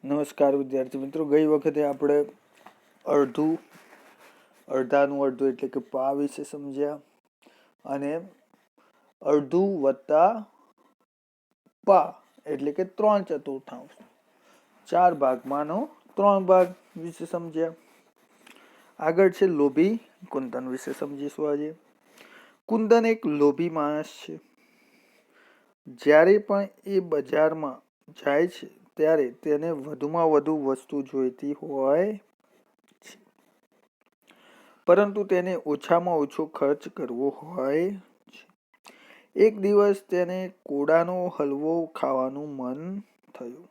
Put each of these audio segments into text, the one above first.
નમસ્કાર વિદ્યાર્થી મિત્રો, ગઈ વખતે આપણે અડધાનું અડધું એટલે કે પા વિશે સમજ્યા અને અડધું વત્તા પા એટલે કે 3/4, 4 ભાગમાંનો 3 ભાગ વિશે સમજ્યા. આગળ છે લોભી કુંદન વિશે સમજીશું. આજે કુંદન એક લોભી માણસ છે. જ્યારે પણ એ બજારમાં જાય છે ત્યારે તેને વધુમાં વધુ વસ્તુ જોઈતી હોય છે, પરંતુ તેને ઓછામાં ઓછો ખર્ચ કરવો હોય છે. એક દિવસ તેને કોડાનો હલવો ખાવાનું મન થયું.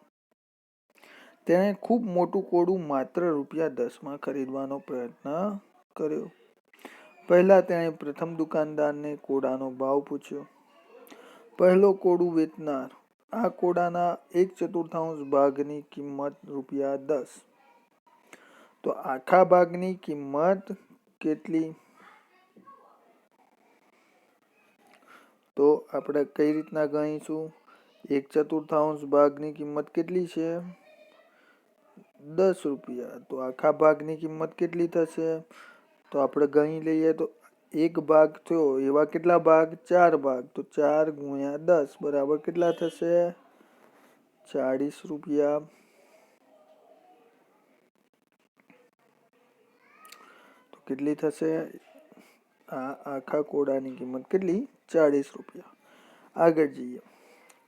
તેણે ખૂબ મોટું કોડું માત્ર ₹10 ખરીદવાનો પ્રયત્ન કર્યો. પહેલા તેણે પ્રથમ દુકાનદારને કોડાનો ભાવ પૂછ્યો. પહેલો કોડું વેચનાર: આ કોડાના 1/4 ભાગની કિંમત ₹10. તો આખા ભાગની કિંમત કેટલી? તો આપણે કઈ રીતના ગણીશું? 1/4 ભાગની કિંમત કેટલી છે? ₹10. તો આખા ભાગની કિંમત કેટલી થશે? તો આપણે ગણી લઈએ. તો 1 ભાગ થયો, એવા કેટલા ભાગ? 4 ભાગ. તો 4 × 10 બરાબર કેટલા થશે? ₹40. તો કેટલી થશે? આ આખા કોડાની કિંમત કેટલી? ₹40. આગળ જઈએ.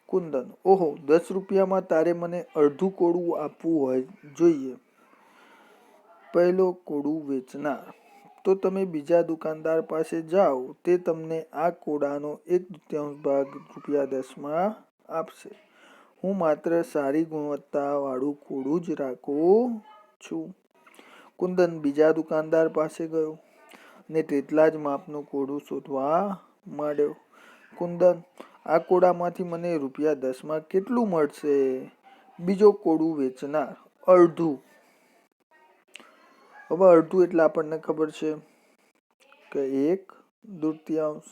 કુંદન: ઓહો, ₹10 તારે મને અડધું કોડું આપવું જોઈએ. પહેલો કોડું વેચનાર: તો તમે બીજા દુકાનદાર પાસે જાઓ, તે તમને આ કોડાનો 1/2 ભાગ ₹10 આપશે. હું માત્ર સારી ગુણવત્તા વાળું કોડું જ રાખું છું. કુંદન બીજા દુકાનદાર પાસે ગયો ને તેટલા જ માપનું કોડું શોધવા માંડ્યો. કુંદન: આ કોડામાંથી મને ₹10 કેટલું મળશે? બીજો કોડું વેચનાર: અડધું. હવે અડધું એટલે આપણને ખબર છે કે 1/2,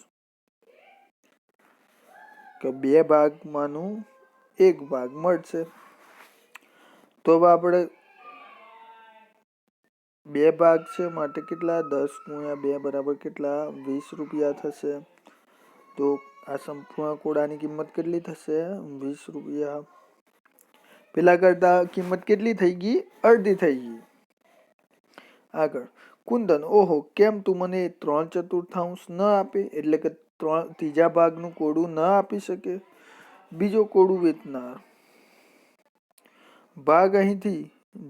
કે 2 ભાગમાંનું 1 ભાગ મળશે. તો હવે આપણે 2 ભાગ છે માટે કેટલા? 10 × 2 બરાબર કેટલા? ₹20 થશે. તો આ સંપૂર્ણ કોડાની કિંમત કેટલી થશે? ₹20. પેલા કરતા કિંમત કેટલી થઈ ગઈ? અડધી થઈ ગઈ. આગળ. કુંદન: ઓહો, કેમ તું મને 3/4 ન આપે, એટલે કે ત્રીજા ભાગનું કોડું ન આપી શકે? બીજો કોડું વેચનાર: ભાગ અહીંથી.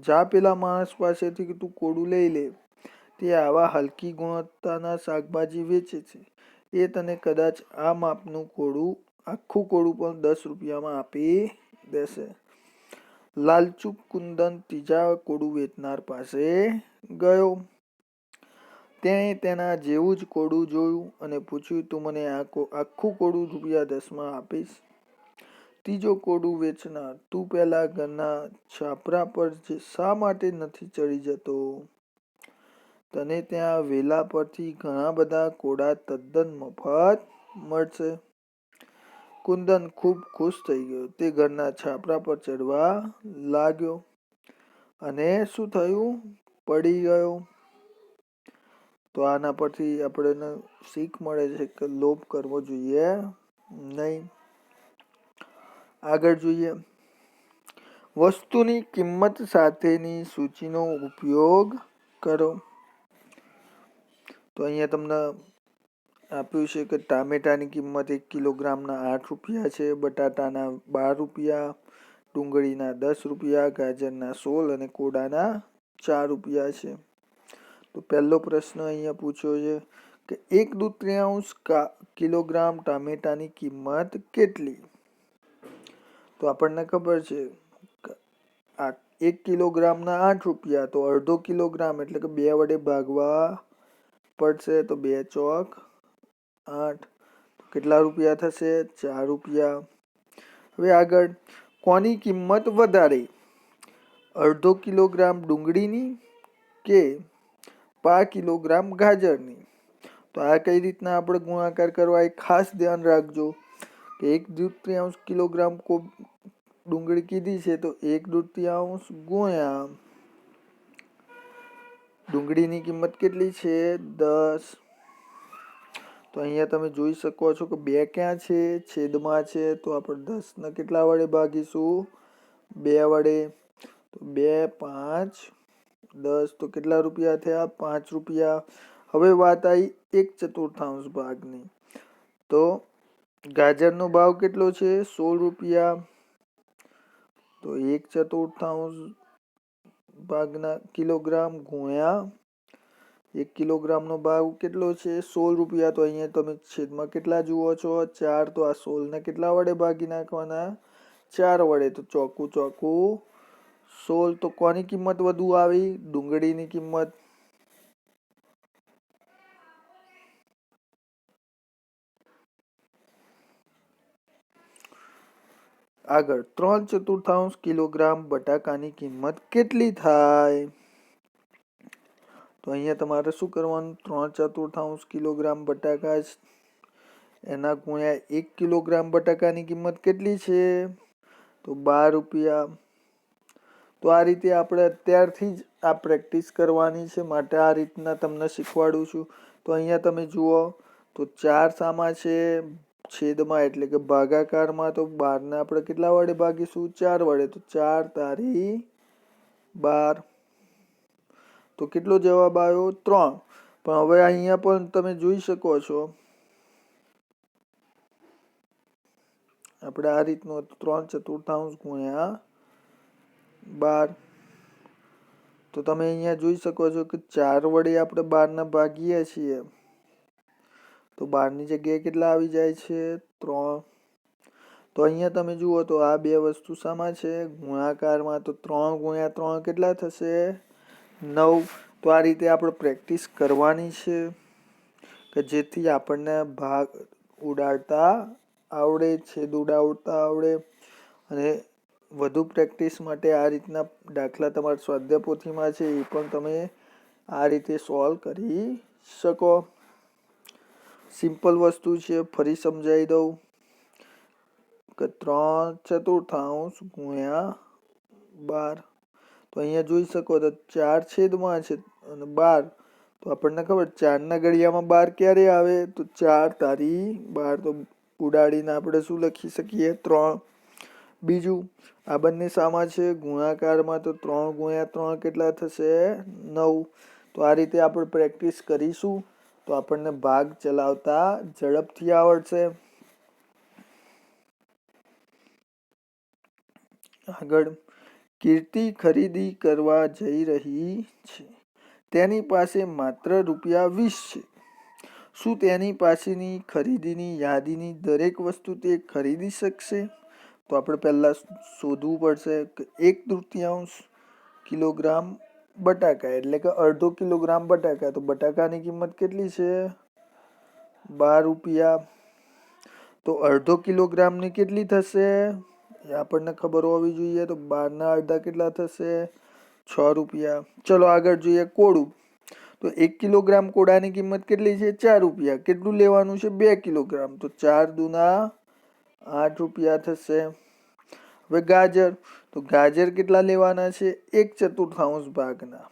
જા પેલા માણસ પાસેથી તું કોડું લઈ લે. તે આવા હલકી ગુણવત્તાના શાકભાજી વેચે છે. એ તને કદાચ આ માપનું આખું કોડું પણ ₹10 આપી દેશે. લાલચુ કુંદન ત્રીજા કોડું વેચનાર પાસે ગયો. તેણે તેના જેવું જ કોડું જોયું અને પૂછ્યું, તું મને આખું કોડું ₹10 આપીશ? ત્રીજો કોડું વેચનાર: તું પેલા ઘરના છાપરા પર શા માટે નથી ચડી જતો? તને ત્યાં વેલા પરથી ઘણા બધા કોડા તદ્દન મફત મળશે. કુંદન ખૂબ ખુશ થઈ ગયો. તે ઘરના છાપરા પર ચડવા લાગ્યો અને શું થયું? પડી ગયો. તો આના પરથી આપણને શીખ મળે છે કે લોભ કરવો જોઈએ નહીં. આગળ જોઈએ. વસ્તુની કિંમત સાથેની સૂચિનો ઉપયોગ કરો. તો અહીંયા તમને આપ્યું છે કે ટામેટાની કિંમત 1 કિલોગ્રામના ₹8 છે, બટાટાના ₹12, ડુંગળીના ₹10, ગાજરના 16 અને કોડાના ₹4 છે. તો પહેલો પ્રશ્ન અહીંયા પૂછ્યો છે કે 1/2 કિલોગ્રામ ટામેટાની કિંમત કેટલી? તો આપણને ખબર છે 1 કિલોગ્રામના ₹8, તો અડધો કિલોગ્રામ એટલે કે 2 વડે ભાગવા પડશે. તો 2 ચોક 8. કેટલા રૂપિયા થશે? ₹4. હવે આગળ. કોની કિંમત વધારે? અડધો કિલોગ્રામ ડુંગળીની કે પા કિલોગ્રામ ગાજરની? તો આ કઈ રીતના આપણે ગુણાકાર કરવા એ ખાસ ધ્યાન રાખજો કે 1/2 કિલોગ્રામ ડુંગળી કીધી છે તો 1/2 ગુણ્યા ડુંગળીની કિંમત કેટલી છે 10. તો અહીંયા તમે જોઈ શકો છો કે 2 ક્યાં છે છેદમાં છે તો આપણે 10 ને કેટલા વડે ભાગીશું 2 વડે. તો 2 5 10 તો કેટલા રૂપિયા થયા 5 રૂપિયા. હવે વાત આવી 1/4 ભાગની. તો ગાજરનો ભાવ કેટલો છે 16 રૂપિયા. તો 1/4 ભાગના કિલોગ્રામ ગુણ્યા 1 કિલોગ્રામનો ભાવ કેટલો છે 16 રૂપિયા. તો અહીંયા તમે છેદમાં કેટલા જુઓ છો 4. તો આ 16 ને કેટલા વડે ભાગી નાખવાના 4 વડે. તો ચોકું 16. તો કોની કિંમત વધુ આવી ડુંગળીની કિંમત. આગળ 3/4 કિલોગ્રામ બટાકાની કિંમત કેટલી થાય. તો અહીંયા તમારે શું કરવાનું 3/4 કિલોગ્રામ બટાકા એના ગુણ્યા 1 કિલોગ્રામ બટાકાની કિંમત કેટલી છે તો 12 રૂપિયા. તો આ રીતે આપણે અત્યારથી જ આ પ્રેક્ટિસ કરવાની છે માટે આ રીતના તમને શીખવાડું છું. તો અહીંયા તમે જુઓ તો 4 સામા છે છેદમાં એટલે કે ભાગાકારમાં. તો 12 ને આપણે કેટલા વડે ભાગીશું 4 વડે. તો 4 તારી 12. તો કેટલો જવાબ આવ્યો 3. પણ હવે અહીંયા પણ તમે જોઈ શકો છો આપણે આ રીતનું 3/4 ગુણ્યા 12. તો તમે અહીંયા જોઈ શકો છો કે 4 વડે આપણે 12 ને ભાગીએ છીએ તો 12 ની જગ્યાએ કેટલા આવી જાય છે 3. તો અહીંયા તમે જુઓ તો આ બે વસ્તુ સામા છે ગુણાકારમાં. તો 3 ગુણ્યા 3 કેટલા થશે 9. તો આ રીતે આપણે પ્રેક્ટિસ કરવાની છે કે જેથી આપણને ભાગ ઉડાડતા આવડે છેદ ઉડાડતા આવડે. અને વધુ પ્રેક્ટિસ માટે આ રીતના દાખલા તમારા સ્વાધ્યાય પોથીમાં છે એ પણ તમે આ રીતે સોલ્વ કરી શકો. સિમ્પલ વસ્તુ છે ફરી સમજાવી દઉં કે 3/4 ગુણ્યા 12. તો અહીંયા જોઈ શકો તો 4 છેદમાં છે અને 12. તો આપણને ખબર 4 ના ઘડિયામાં 12 ક્યારે આવે તો 4 તારી 12. તો ઉડાડીને આપણે શું લખી શકીએ 3. બીજું આ બંને સામા છે ગુણાકારમાં. તો 3 ગુણ્યા 3 કેટલા થશે 9. તો આ રીતે આપણે પ્રેક્ટિસ કરીશું તો આપણને ભાગ ચલાવતા ઝડપથી આવડશે. આગળ કીર્તિ ખરીદી કરવા જઈ રહી છે. તેની પાસે માત્ર ₹20 છે. શું તેની પાસેની ખરીદીની યાદીની દરેક વસ્તુ તે ખરીદી શકશે. તો આપણે પહેલા શોધવું પડશે કે 1/3 કિલોગ્રામ બટાકા એટલે કે અડધો કિલોગ્રામ બટાકા. તો બટાકાની કિંમત કેટલી છે 12 રૂપિયા. તો અડધો કિલોગ્રામની કેટલી થશે એ આપણને ખબર હોવી જોઈએ. તો 12 ના અડધા કેટલા થશે 6 રૂપિયા. ચલો આગળ જોઈએ કોળું. તો 1 કિલોગ્રામ કોળાની કિંમત કેટલી છે 4 રૂપિયા. કેટલું લેવાનું છે 2 કિલોગ્રામ. તો 4 દુના 8 રૂપિયા થશે. હવે ગાજર. તો ગાજર કેટલા લેવાના છે 1/4 ભાગના.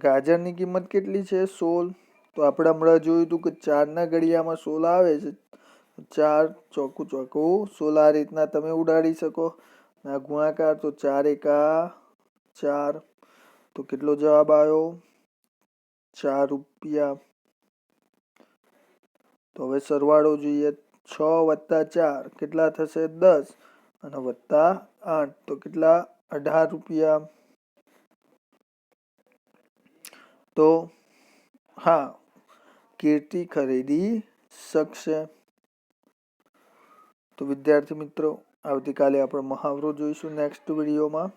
ગાજરની કિંમત કેટલી છે 16. તો આપણે હમણાં જોયું હતું કે 4 ના ઘડિયામાં 16 આવે છે. 4 ચોકું 16 આ રીતના તમે ઉડાડી શકો. આ ગુણાકાર તો 4 એકા 4. તો કેટલો જવાબ આવ્યો 4 રૂપિયા. તો હવે સરવાળો જોઈએ 6 વત્તા 4 કેટલા થશે 10 અને વત્તા 8 તો કેટલા 18 રૂપિયા. તો હા કીર્તિ ખરીદી શકશે. તો વિદ્યાર્થી મિત્રો આવતીકાલે આપણે મહાવરો જોઈશું નેક્સ્ટ વિડીયોમાં.